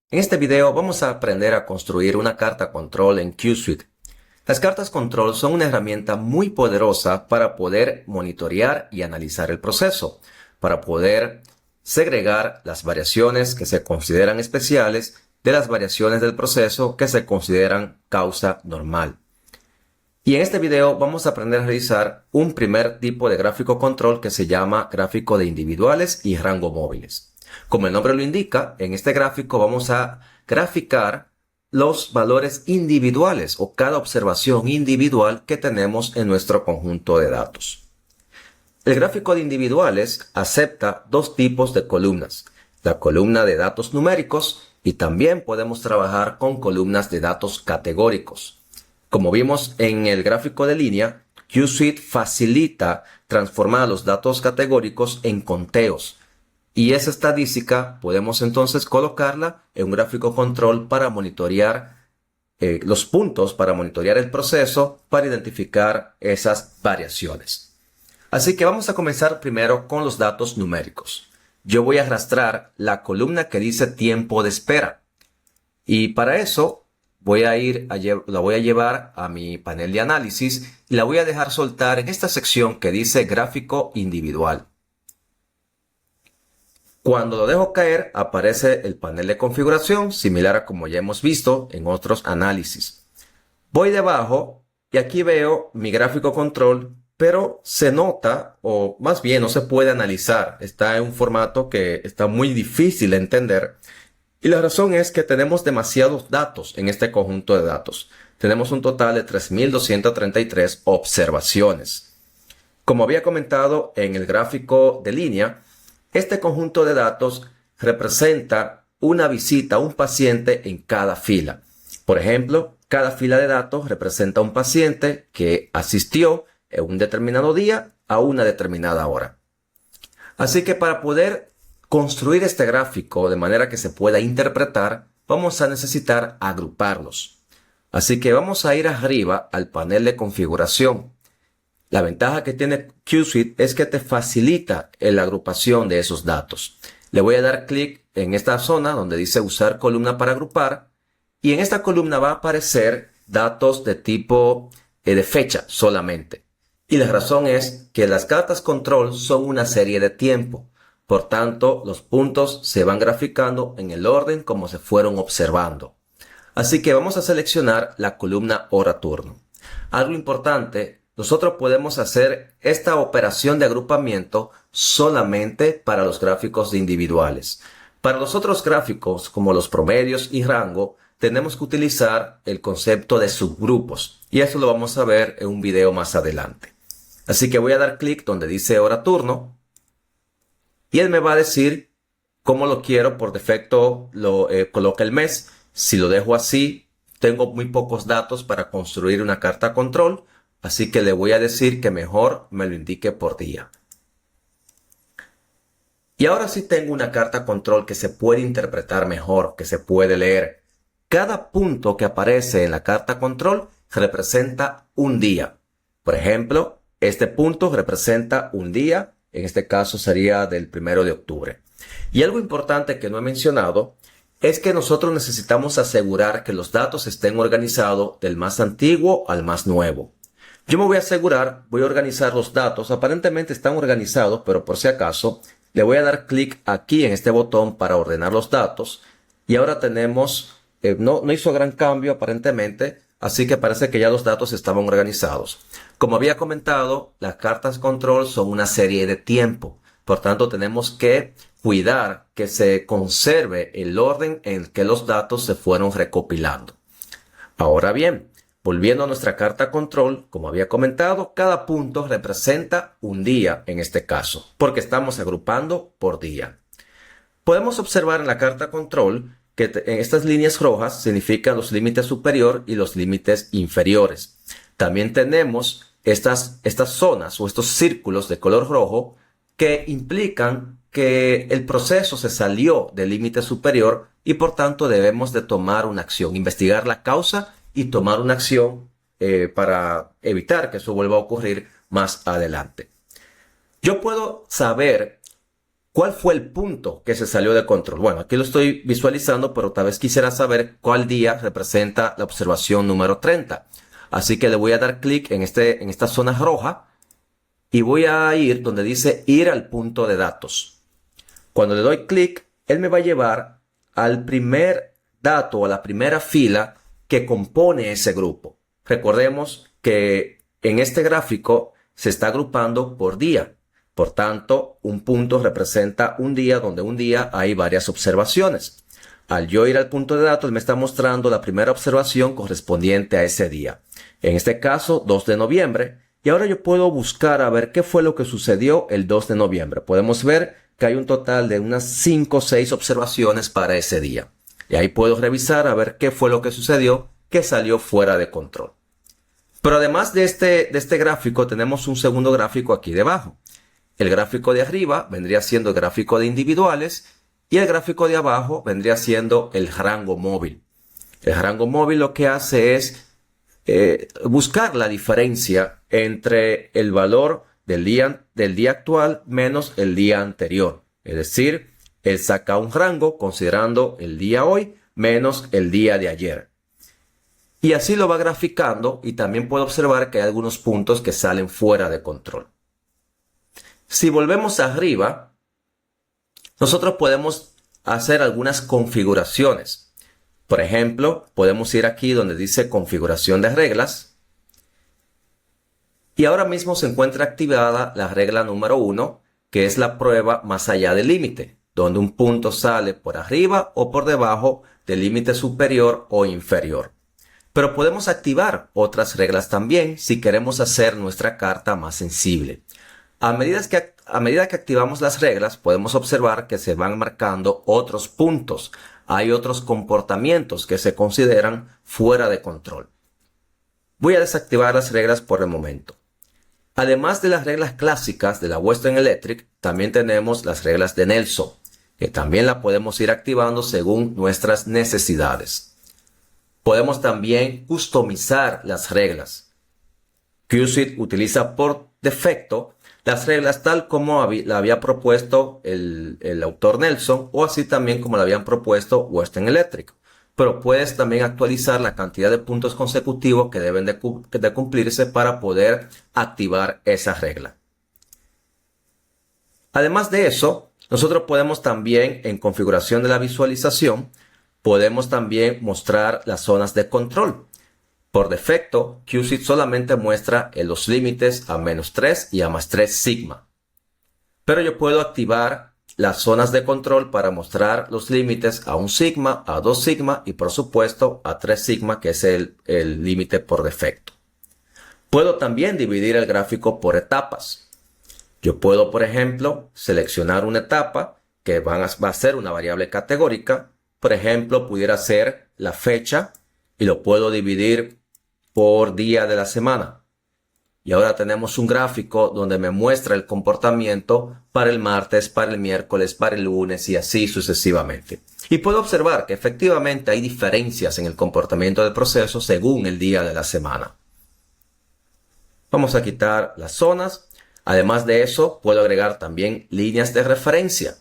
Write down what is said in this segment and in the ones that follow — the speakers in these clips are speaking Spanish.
En este video vamos a aprender a construir una carta control en QSuite. Las cartas control son una herramienta muy poderosa para poder monitorear y analizar el proceso, para poder segregar las variaciones que se consideran especiales de las variaciones del proceso que se consideran causa normal. Y en este video vamos a aprender a realizar un primer tipo de gráfico control que se llama gráfico de individuales y rango móviles. Como el nombre lo indica, en este gráfico vamos a graficar los valores individuales o cada observación individual que tenemos en nuestro conjunto de datos. El gráfico de individuales acepta dos tipos de columnas, la columna de datos numéricos y también podemos trabajar con columnas de datos categóricos. Como vimos en el gráfico de línea, QSuite facilita transformar los datos categóricos en conteos. Y esa estadística podemos entonces colocarla en un gráfico control para monitorear los puntos, para monitorear el proceso, para identificar esas variaciones. Así que vamos a comenzar primero con los datos numéricos. Yo voy a arrastrar la columna que dice tiempo de espera. Y para eso la voy a llevar a mi panel de análisis y la voy a dejar soltar en esta sección que dice gráfico individual. Cuando lo dejo caer, aparece el panel de configuración, similar a como ya hemos visto en otros análisis. Voy debajo y aquí veo mi gráfico control, pero se nota, o más bien no se puede analizar. Está en un formato que está muy difícil de entender. Y la razón es que tenemos demasiados datos en este conjunto de datos. Tenemos un total de 3.233 observaciones. Como había comentado en el gráfico de línea, este conjunto de datos representa una visita a un paciente en cada fila. Por ejemplo, cada fila de datos representa un paciente que asistió en un determinado día a una determinada hora. Así que para poder construir este gráfico de manera que se pueda interpretar, vamos a necesitar agruparlos. Así que vamos a ir arriba al panel de configuración. La ventaja que tiene QSuite es que te facilita la agrupación de esos datos. Le voy a dar clic en esta zona donde dice usar columna para agrupar y en esta columna va a aparecer datos de tipo de fecha solamente. Y la razón es que las cartas control son una serie de tiempo. Por tanto, los puntos se van graficando en el orden como se fueron observando. Así que vamos a seleccionar la columna hora-turno. Algo importante, nosotros podemos hacer esta operación de agrupamiento solamente para los gráficos de individuales. Para los otros gráficos, como los promedios y rango, tenemos que utilizar el concepto de subgrupos. Y eso lo vamos a ver en un video más adelante. Así que voy a dar clic donde dice hora-turno. Y él me va a decir cómo lo quiero. Por defecto coloca el mes. Si lo dejo así, tengo muy pocos datos para construir una carta control. Así que le voy a decir que mejor me lo indique por día. Y ahora sí tengo una carta control que se puede interpretar mejor, que se puede leer. Cada punto que aparece en la carta control representa un día. Por ejemplo, este punto representa un día. En este caso sería del 1 de octubre. Y algo importante que no he mencionado es que nosotros necesitamos asegurar que los datos estén organizados del más antiguo al más nuevo. Yo me voy a organizar los datos. Aparentemente están organizados, pero por si acaso, le voy a dar clic aquí en este botón para ordenar los datos. Y ahora tenemos, no hizo gran cambio aparentemente, así que parece que ya los datos estaban organizados. Como había comentado, las cartas control son una serie de tiempo. Por tanto, tenemos que cuidar que se conserve el orden en el que los datos se fueron recopilando. Ahora bien, volviendo a nuestra carta control, como había comentado, cada punto representa un día en este caso, porque estamos agrupando por día. Podemos observar en la carta control que en estas líneas rojas significan los límites superior y los límites inferiores. También tenemos estas zonas o estos círculos de color rojo que implican que el proceso se salió del límite superior y por tanto debemos de tomar una acción, investigar la causa y tomar una acción para evitar que eso vuelva a ocurrir más adelante. Yo puedo saber ¿Cuál fue el punto que se salió de control? Bueno, aquí lo estoy visualizando, pero tal vez quisiera saber cuál día representa la observación número 30. Así que le voy a dar clic en esta zona roja y voy a ir donde dice ir al punto de datos. Cuando le doy clic, él me va a llevar al primer dato, a la primera fila que compone ese grupo. Recordemos que en este gráfico se está agrupando por día. Por tanto, un punto representa un día donde un día hay varias observaciones. Al yo ir al punto de datos, me está mostrando la primera observación correspondiente a ese día. En este caso, 2 de noviembre. Y ahora yo puedo buscar a ver qué fue lo que sucedió el 2 de noviembre. Podemos ver que hay un total de unas 5 o 6 observaciones para ese día. Y ahí puedo revisar a ver qué fue lo que sucedió que salió fuera de control. Pero además de este gráfico, tenemos un segundo gráfico aquí debajo. El gráfico de arriba vendría siendo el gráfico de individuales y el gráfico de abajo vendría siendo el rango móvil. El rango móvil lo que hace es buscar la diferencia entre el valor del día actual menos el día anterior. Es decir, él saca un rango considerando el día hoy menos el día de ayer. Y así lo va graficando y también puede observar que hay algunos puntos que salen fuera de control. Si volvemos arriba, nosotros podemos hacer algunas configuraciones. Por ejemplo, podemos ir aquí donde dice configuración de reglas. Y ahora mismo se encuentra activada la regla número 1, que es la prueba más allá del límite, donde un punto sale por arriba o por debajo del límite superior o inferior. Pero podemos activar otras reglas también si queremos hacer nuestra carta más sensible. A medida que activamos las reglas, podemos observar que se van marcando otros puntos. Hay otros comportamientos que se consideran fuera de control. Voy a desactivar las reglas por el momento. Además de las reglas clásicas de la Western Electric, también tenemos las reglas de Nelson, que también las podemos ir activando según nuestras necesidades. Podemos también customizar las reglas. QSIT utiliza por defecto las reglas tal como la había propuesto el autor Nelson o así también como la habían propuesto Western Electric. Pero puedes también actualizar la cantidad de puntos consecutivos que deben de cumplirse para poder activar esa regla. Además de eso, nosotros podemos también en configuración de la visualización, podemos también mostrar las zonas de control. Por defecto, QSIT solamente muestra los límites a -3 y a +3 sigma. Pero yo puedo activar las zonas de control para mostrar los límites a 1 sigma, a 2 sigma y por supuesto a 3 sigma, que es el límite por defecto. Puedo también dividir el gráfico por etapas. Yo puedo, por ejemplo, seleccionar una etapa que va a ser una variable categórica. Por ejemplo, pudiera ser la fecha y lo puedo dividir por día de la semana. Y ahora tenemos un gráfico donde me muestra el comportamiento para el martes, para el miércoles, para el lunes y así sucesivamente. Y puedo observar que efectivamente hay diferencias en el comportamiento del proceso según el día de la semana. Vamos a quitar las zonas. Además de eso, puedo agregar también líneas de referencia.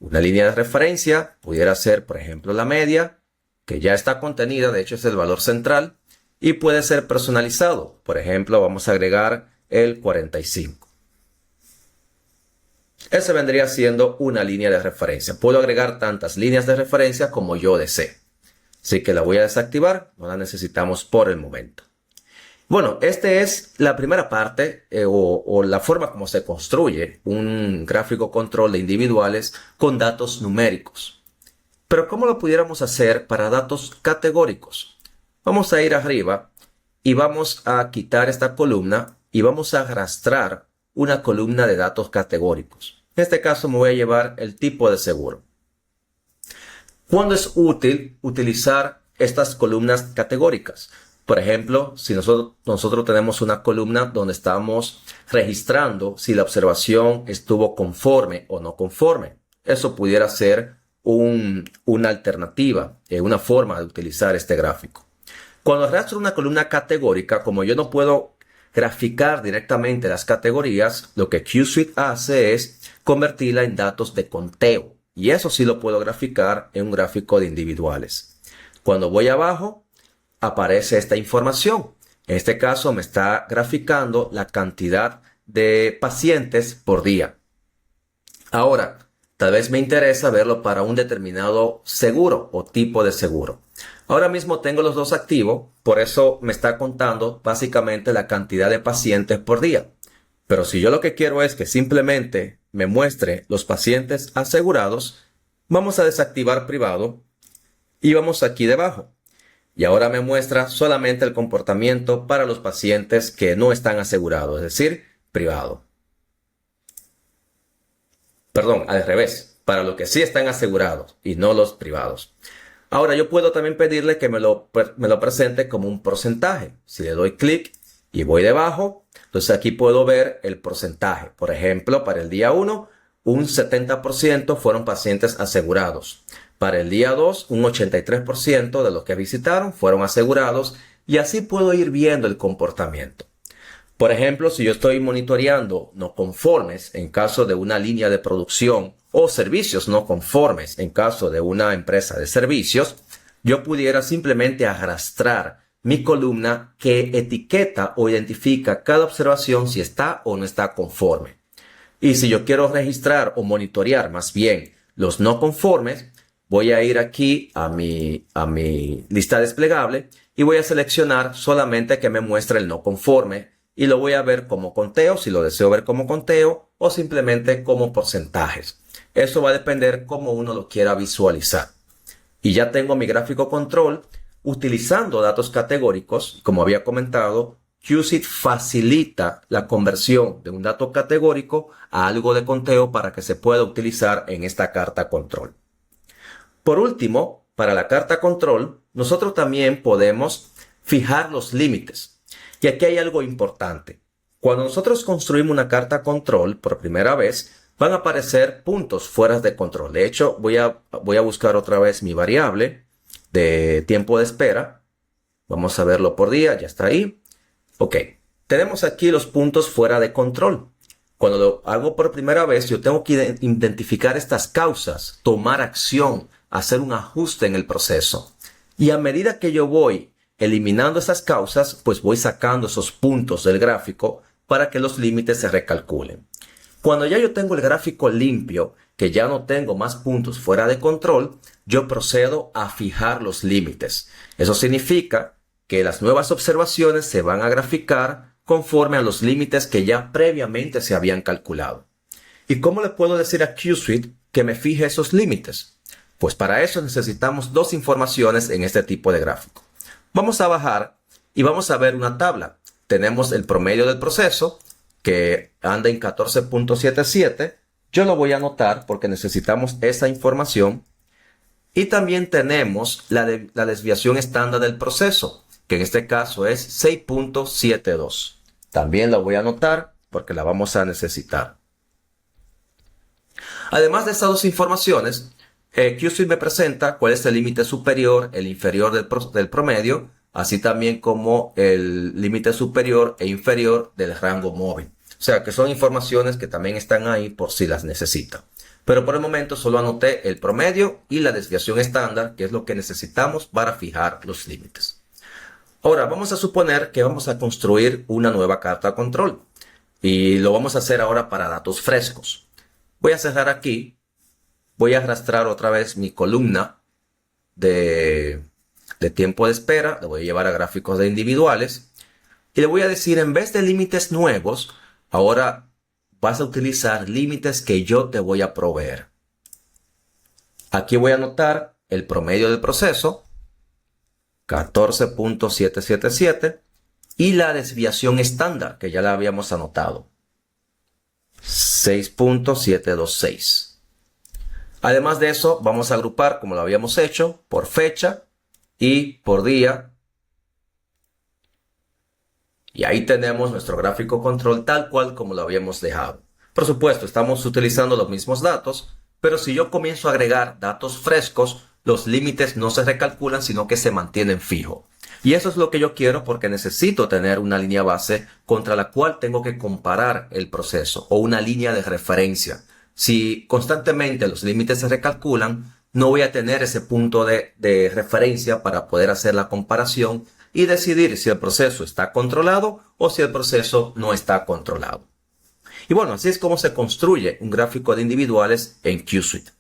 Una línea de referencia pudiera ser, por ejemplo, la media, que ya está contenida, de hecho es el valor central. Y puede ser personalizado. Por ejemplo, vamos a agregar el 45. Ese vendría siendo una línea de referencia. Puedo agregar tantas líneas de referencia como yo desee. Así que la voy a desactivar. No la necesitamos por el momento. Bueno, esta es la primera parte o la forma como se construye un gráfico control de individuales con datos numéricos. Pero ¿cómo lo pudiéramos hacer para datos categóricos? Vamos a ir arriba y vamos a quitar esta columna y vamos a arrastrar una columna de datos categóricos. En este caso me voy a llevar el tipo de seguro. ¿Cuándo es útil utilizar estas columnas categóricas? Por ejemplo, si nosotros tenemos una columna donde estamos registrando si la observación estuvo conforme o no conforme. Eso pudiera ser una alternativa, una forma de utilizar este gráfico. Cuando arrastro una columna categórica, como yo no puedo graficar directamente las categorías, lo que QSuite hace es convertirla en datos de conteo. Y eso sí lo puedo graficar en un gráfico de individuales. Cuando voy abajo, aparece esta información. En este caso me está graficando la cantidad de pacientes por día. Ahora, tal vez me interesa verlo para un determinado seguro o tipo de seguro. Ahora mismo tengo los dos activos, por eso me está contando básicamente la cantidad de pacientes por día. Pero si yo lo que quiero es que simplemente me muestre los pacientes asegurados, vamos a desactivar privado y vamos aquí debajo. Y ahora me muestra solamente el comportamiento para los pacientes que no están asegurados, es decir, privado. Perdón, al revés, para los que sí están asegurados y no los privados. Ahora yo puedo también pedirle que me lo presente como un porcentaje. Si le doy clic y voy debajo, entonces aquí puedo ver el porcentaje. Por ejemplo, para el día 1, un 70% fueron pacientes asegurados. Para el día 2, un 83% de los que visitaron fueron asegurados y así puedo ir viendo el comportamiento. Por ejemplo, si yo estoy monitoreando no conformes en caso de una línea de producción o servicios no conformes en caso de una empresa de servicios, yo pudiera simplemente arrastrar mi columna que etiqueta o identifica cada observación si está o no está conforme. Y si yo quiero registrar o monitorear más bien los no conformes, voy a ir aquí a mi lista desplegable y voy a seleccionar solamente que me muestre el no conforme y lo voy a ver como conteo, si lo deseo ver como conteo o simplemente como porcentajes. Eso va a depender cómo uno lo quiera visualizar. Y ya tengo mi gráfico control utilizando datos categóricos. Como había comentado, QSuite facilita la conversión de un dato categórico a algo de conteo para que se pueda utilizar en esta carta control. Por último, para la carta control, nosotros también podemos fijar los límites. Y aquí hay algo importante. Cuando nosotros construimos una carta control por primera vez, van a aparecer puntos fuera de control. De hecho, voy a buscar otra vez mi variable de tiempo de espera. Vamos a verlo por día, ya está ahí. Ok, tenemos aquí los puntos fuera de control. Cuando lo hago por primera vez, yo tengo que identificar estas causas, tomar acción, hacer un ajuste en el proceso. Y a medida que yo voy eliminando esas causas, pues voy sacando esos puntos del gráfico para que los límites se recalculen. Cuando ya yo tengo el gráfico limpio, que ya no tengo más puntos fuera de control, yo procedo a fijar los límites. Eso significa que las nuevas observaciones se van a graficar conforme a los límites que ya previamente se habían calculado. ¿Y cómo le puedo decir a QSuite que me fije esos límites? Pues para eso necesitamos dos informaciones en este tipo de gráfico. Vamos a bajar y vamos a ver una tabla. Tenemos el promedio del proceso que anda en 14.77. Yo lo voy a anotar porque necesitamos esa información. Y también tenemos la desviación estándar del proceso, que en este caso es 6.72. También la voy a anotar porque la vamos a necesitar. Además de estas dos informaciones, QSuite me presenta cuál es el límite superior, el inferior del promedio, así también como el límite superior e inferior del rango móvil. O sea que son informaciones que también están ahí por si las necesitan. Pero por el momento solo anoté el promedio y la desviación estándar, que es lo que necesitamos para fijar los límites. Ahora vamos a suponer que vamos a construir una nueva carta control. Y lo vamos a hacer ahora para datos frescos. Voy a cerrar aquí. Voy a arrastrar otra vez mi columna de tiempo de espera. Le voy a llevar a gráficos de individuales. Y le voy a decir, en vez de límites nuevos, ahora vas a utilizar límites que yo te voy a proveer. Aquí voy a anotar el promedio del proceso, 14.777, y la desviación estándar, que ya la habíamos anotado, 6.726. Además de eso, vamos a agrupar, como lo habíamos hecho, por fecha y por día. Y ahí tenemos nuestro gráfico control tal cual como lo habíamos dejado. Por supuesto, estamos utilizando los mismos datos, pero si yo comienzo a agregar datos frescos, los límites no se recalculan, sino que se mantienen fijos. Y eso es lo que yo quiero porque necesito tener una línea base contra la cual tengo que comparar el proceso o una línea de referencia. Si constantemente los límites se recalculan, no voy a tener ese punto de referencia para poder hacer la comparación y decidir si el proceso está controlado o si el proceso no está controlado. Y bueno, así es como se construye un gráfico de individuales en QSuite.